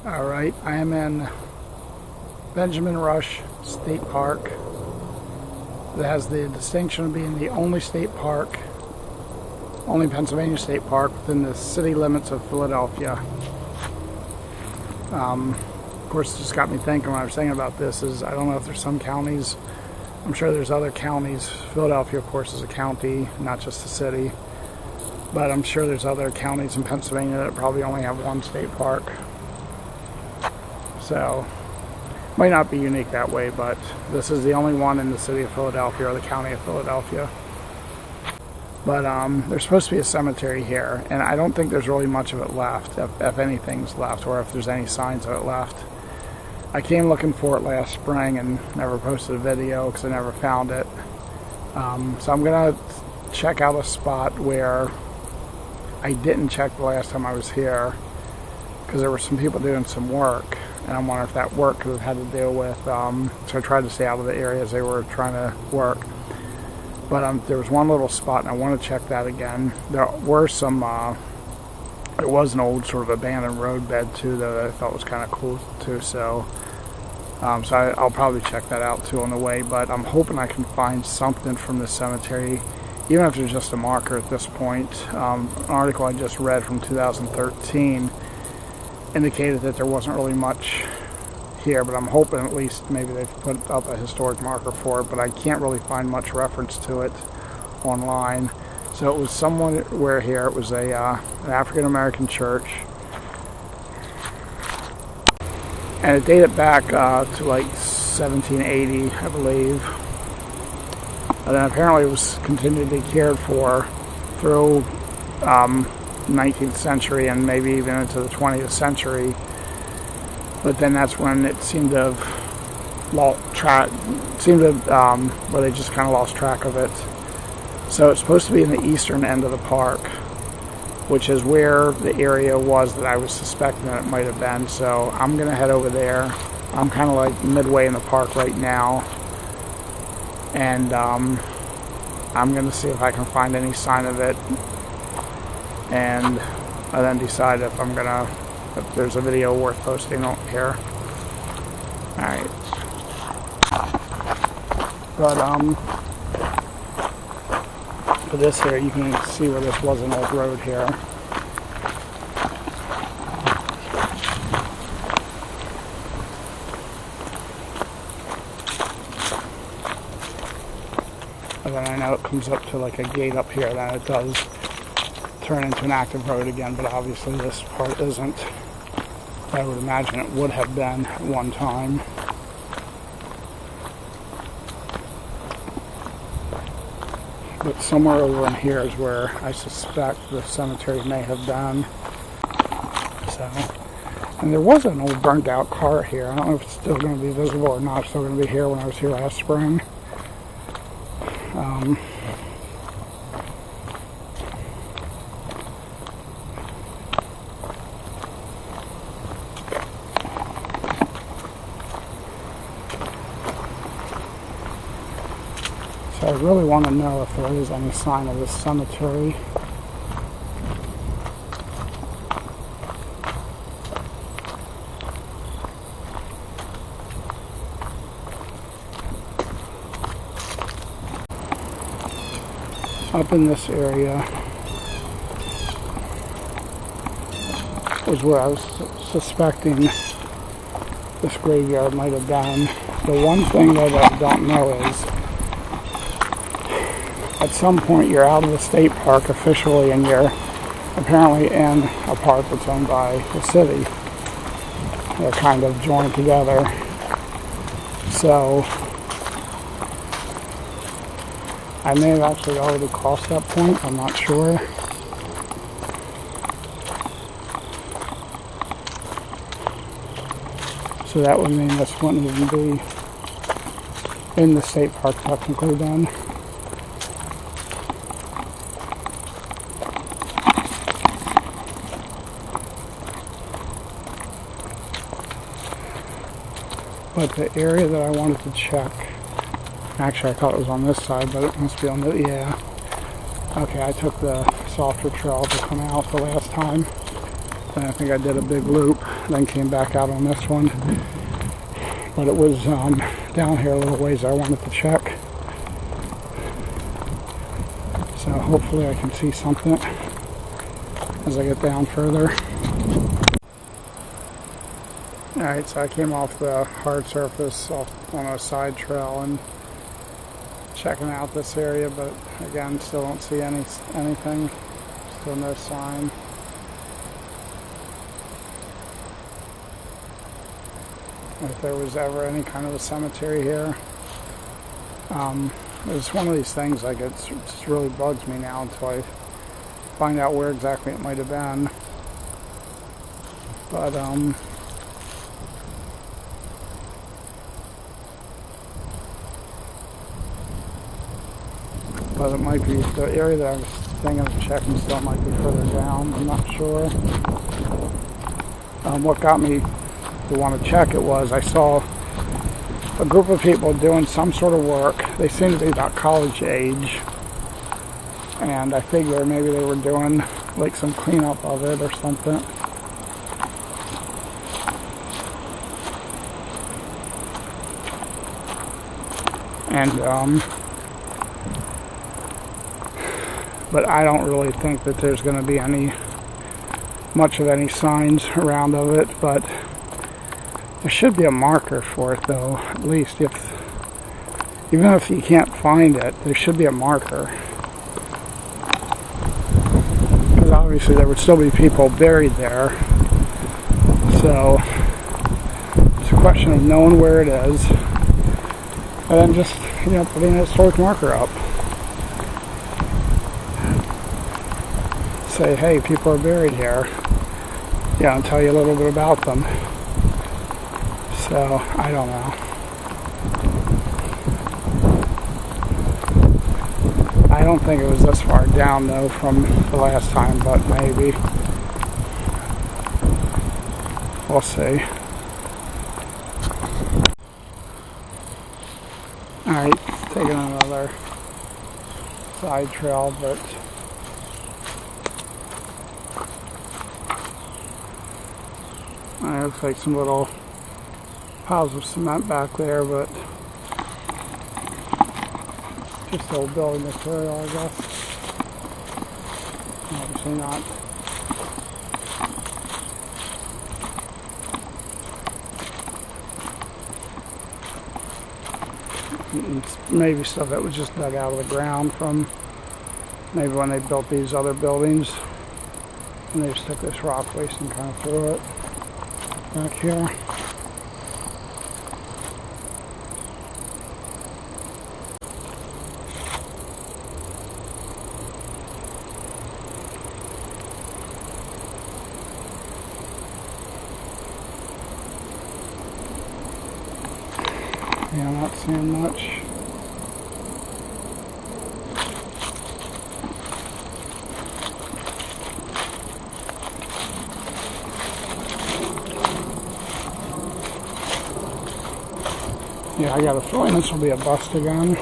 Alright, I am in Benjamin Rush State Park. That has the distinction of being the only state park, only Pennsylvania state park within the city limits of Philadelphia. Of course, it just got me thinking when I was thinking about this is I don't know if there's some counties, I'm sure there's other counties. Philadelphia, of course, is a county, not just a city. But I'm sure there's other counties in Pennsylvania that probably only have one state park. So, might not be unique that way, but this is the only one in the city of Philadelphia or the county of Philadelphia. But there's supposed to be a cemetery here, and I don't think there's really much of it left, if anything's left, or if there's any signs of it left. I came looking for it last spring and never posted a video because I never found it. So I'm going to check out a spot where I didn't check the last time I was here because there were some people doing some work. And I'm wondering if that work could have had to deal with, so I tried to stay out of the areas they were trying to work. But there was one little spot, and I want to check that again. There were some, it was an old sort of abandoned roadbed too, that I thought was kind of cool too, so I'll probably check that out too on the way. But I'm hoping I can find something from this cemetery, even if it's just a marker at this point. An article I just read from 2013 indicated that there wasn't really much here, but I'm hoping at least maybe they've put up a historic marker for it, but I can't really find much reference to it online. So it was somewhere here. It was an African-American church, and it dated back to like 1780, I believe. And then apparently it was continued to be cared for through 19th century and maybe even into the 20th century, but then that's when it seemed to have where they just kind of lost track of it. So it's supposed to be in the eastern end of the park, which is where the area was that I was suspecting that it might have been. So I'm gonna head over there. I'm kind of like midway in the park right now, and I'm gonna see if I can find any sign of it, and I then decide if there's a video worth posting on here. Alright. But for this here, you can see where this was an old road here. And then I know it comes up to like a gate up here, then it does turn into an active road again, but obviously this part isn't. I would imagine it would have been at one time. But somewhere over in here is where I suspect the cemetery may have been. So, and there was an old burnt out car here. I don't know if it's still going to be visible or not. It's still going to be here when I was here last spring. So I really want to know if there is any sign of this cemetery. Up in this area is where I was suspecting this graveyard might have been. The one thing that I don't know is, at some point you're out of the state park officially and you're apparently in a park that's owned by the city. They're kind of joined together. So I may have actually already crossed that point, I'm not sure. So that would mean this wouldn't even be in the state park technically then. But the area that I wanted to check, actually I thought it was on this side, but it must be on the, yeah. Okay, I took the softer trail to come out the last time. And I think I did a big loop, then came back out on this one. But it was down here a little ways I wanted to check. So hopefully I can see something as I get down further. Alright, so I came off the hard surface off on a side trail and checking out this area, but again, still don't see anything. Still no sign. If there was ever any kind of a cemetery here. It's one of these things, like it just really bugs me now until I find out where exactly it might have been. But it might be the area that I was thinking of checking still might be further down. I'm not sure. What got me to want to check it was I saw a group of people doing some sort of work. They seemed to be about college age, and I figured maybe they were doing like some cleanup of it or something. And but I don't really think that there's going to be much of any signs around of it, but there should be a marker for it though, at least even if you can't find it, there should be a marker. Because obviously there would still be people buried there. So it's a question of knowing where it is, and then just, putting a historic marker up. Say, hey, people are buried here. And tell you a little bit about them. So, I don't know. I don't think it was this far down though from the last time, but maybe. We'll see. Alright, taking another side trail, but it looks like some little piles of cement back there, but just old building material, I guess. Obviously not. It's maybe stuff that was just dug out of the ground from maybe when they built these other buildings, and they just took this rock waste and kind of threw it back here. Yeah, I'm not seeing much. Yeah, I got a feeling this will be a bust again.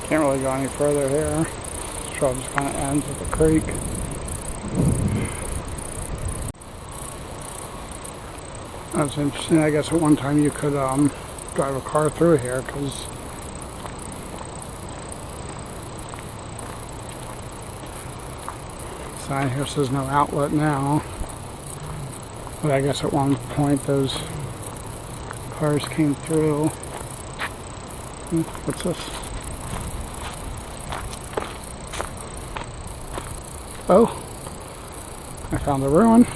Can't really go any further here. This trail just kind of ends with a creek. That's interesting. I guess at one time you could drive a car through here, because sign here says no outlet now. But I guess at one point those cars came through. What's this? Oh, I found a ruin.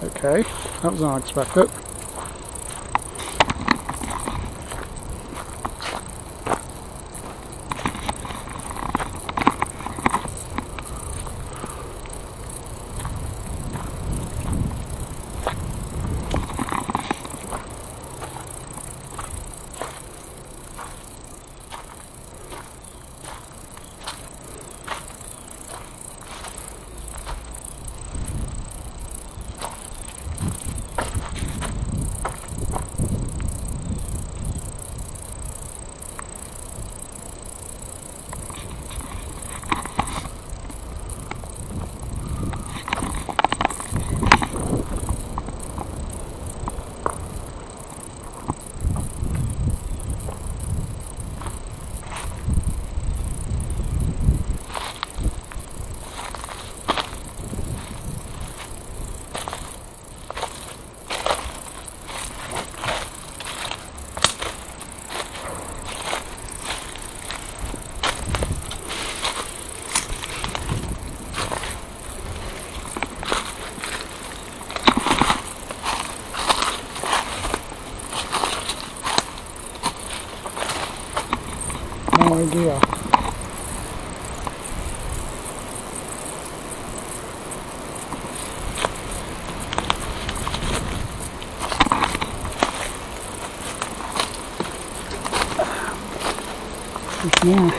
Okay, that was unexpected. no idea. There's more.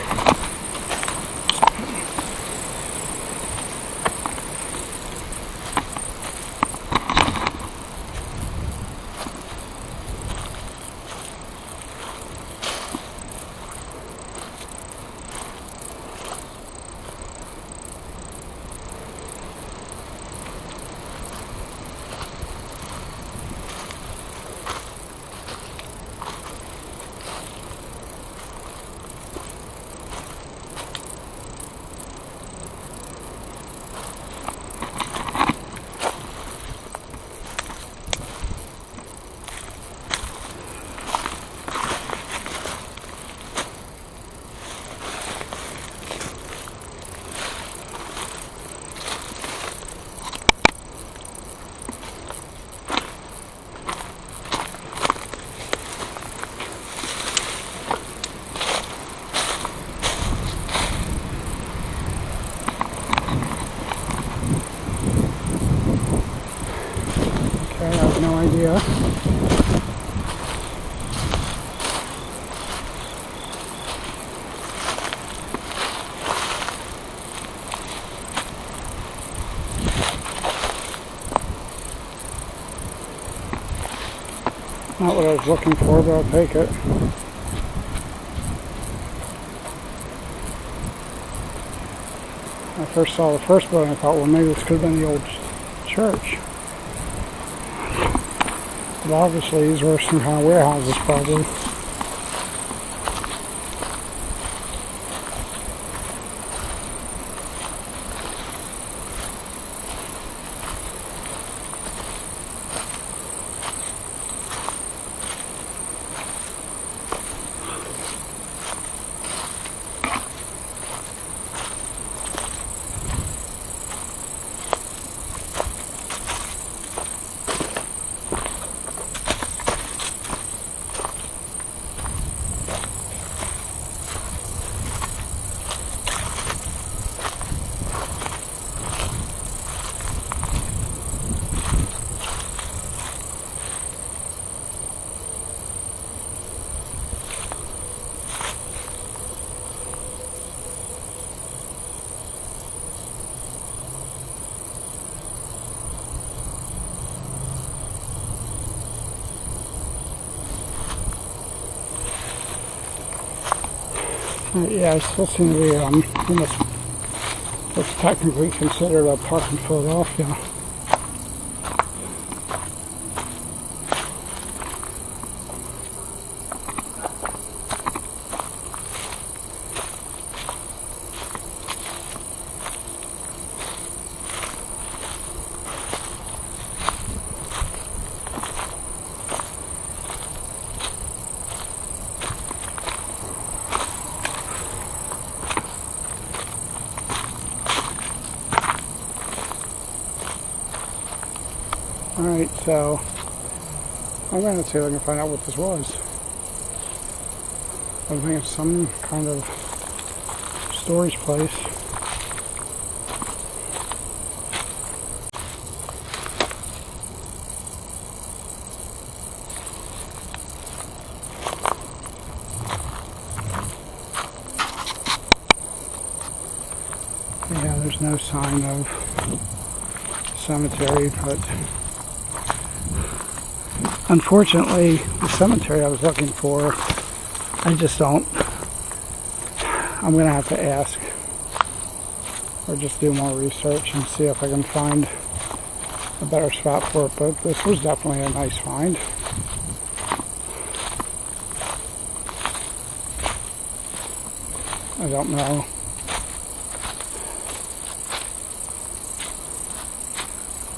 I have no idea. Not what I was looking for, but I'll take it. I first saw the first building, I thought, well, maybe this could have been the old church. But obviously these were some kind of warehouses, probably. Yeah, I still seem to be in what's technically considered a park in Philadelphia. Alright, so I'm going to see if I can find out what this was. I think it's some kind of storage place. Yeah, there's no sign of cemetery, but unfortunately, the cemetery I was looking for, I just don't. I'm going to have to ask or just do more research and see if I can find a better spot for it. But this was definitely a nice find. I don't know.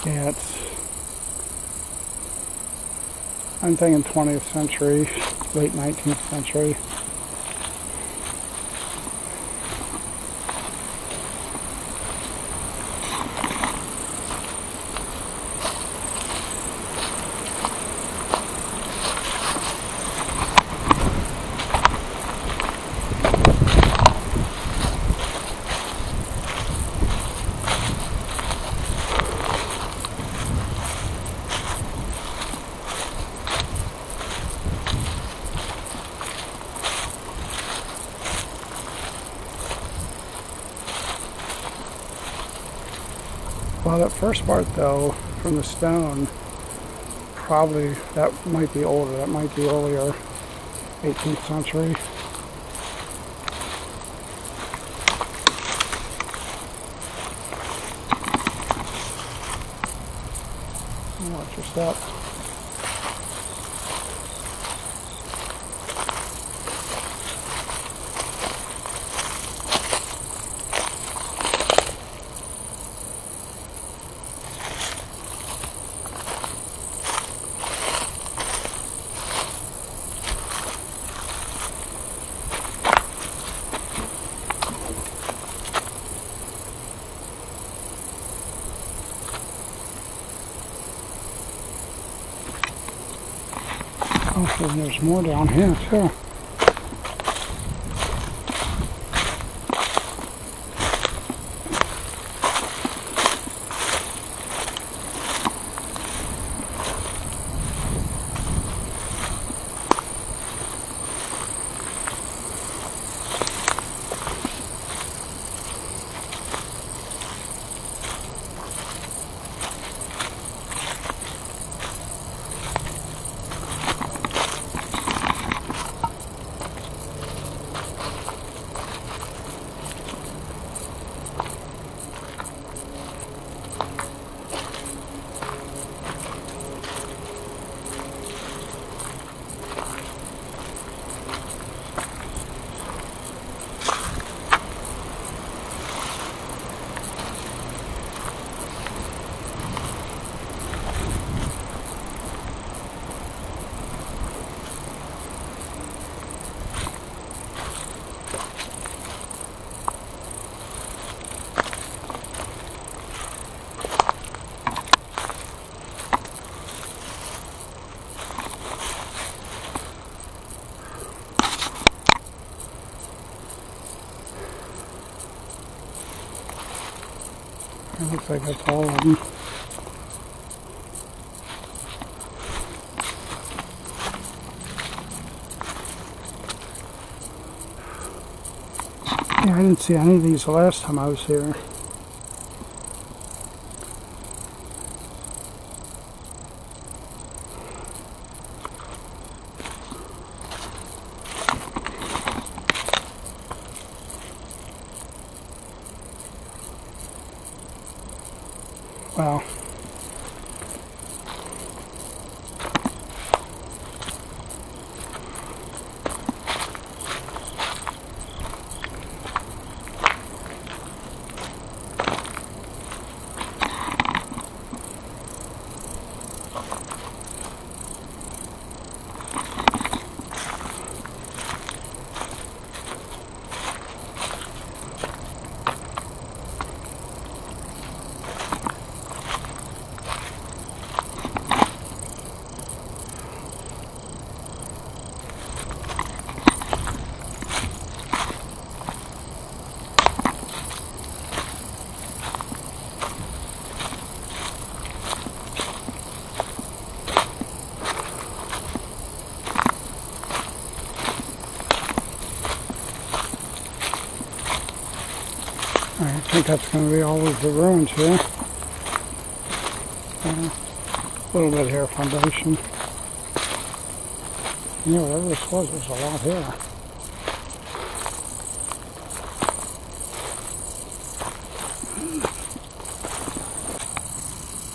Yeah, I'm thinking 20th century, late 19th century. Well, that first part though, from the stone, probably that might be older. That might be earlier, 18th century. Watch your step. Oh, and there's more down here too. It looks like that's all of them. Yeah, I didn't see any of these the last time I was here. Wow. I think that's going to be all of the ruins here. A little bit here, foundation. Yeah, whatever this was, there's a lot here.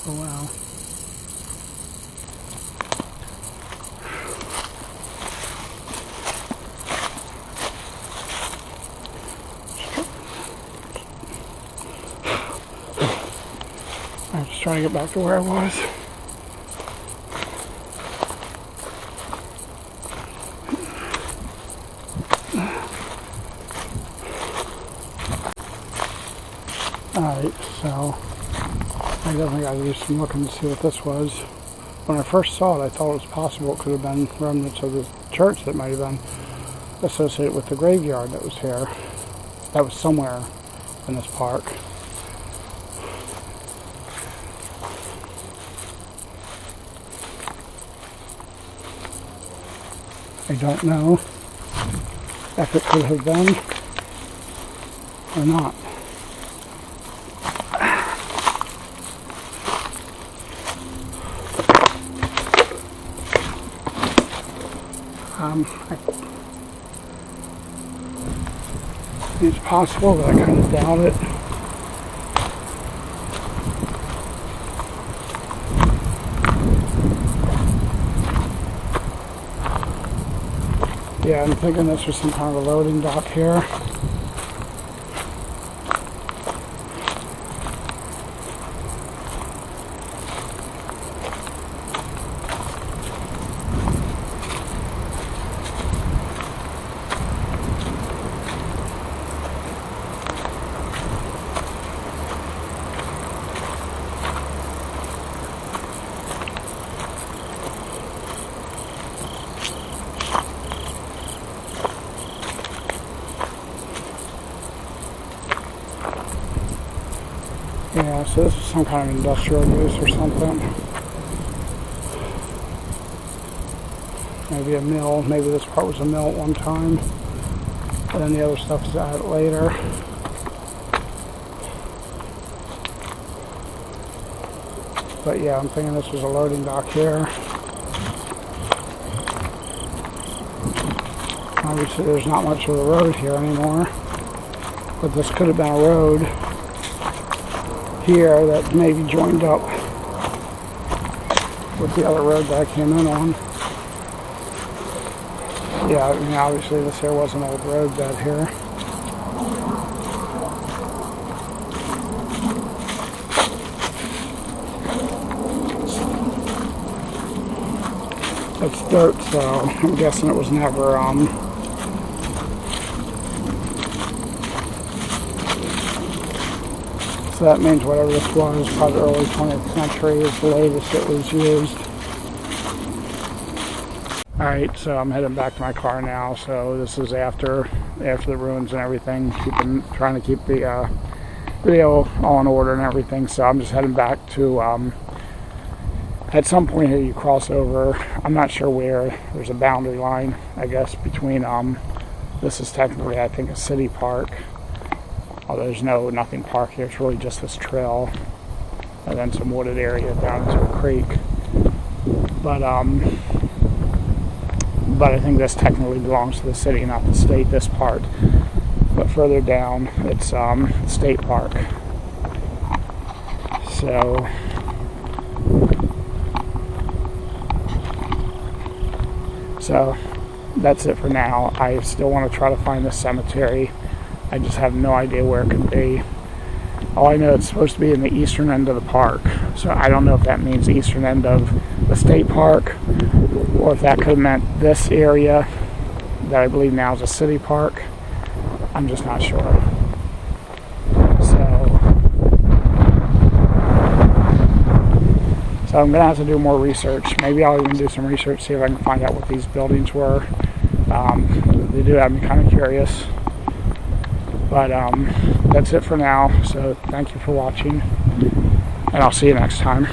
Oh wow. I'm just trying to get back to where I was. Alright, so I definitely got to do some looking to see what this was. When I first saw it, I thought it was possible it could have been remnants of the church that might have been associated with the graveyard that was here. That was somewhere in this park. I don't know if it could have been or not. It's possible, but I kind of doubt it. Yeah, I'm thinking this was some kind of a loading dock here. Yeah, so this is some kind of industrial use or something. Maybe a mill. Maybe this part was a mill at one time. And then the other stuff is added later. But yeah, I'm thinking this was a loading dock here. Obviously there's not much of a road here anymore. But this could have been a road here that maybe joined up with the other road that I came in on. Yeah, I mean, obviously this here was an old road bed here. It's dirt, so I'm guessing it was never so that means whatever this was, probably early 20th century is the latest it was used. Alright, so I'm heading back to my car now, so this is after the ruins and everything, trying to keep the video all in order and everything, so I'm just heading back to, at some point here you cross over, I'm not sure where, there's a boundary line, I guess, between, this is technically, I think, a city park. Although there's nothing park here, it's really just this trail and then some wooded area down into a creek. But I think this technically belongs to the city, not the state, this part. But further down, it's state park. So that's it for now. I still want to try to find this cemetery. I just have no idea where it could be. All I know it's supposed to be in the eastern end of the park. So I don't know if that means the eastern end of the state park, or if that could have meant this area that I believe now is a city park. I'm just not sure. So I'm going to have to do more research. Maybe I'll even do some research, see if I can find out what these buildings were. They do have me kind of curious. But that's it for now, so thank you for watching, and I'll see you next time.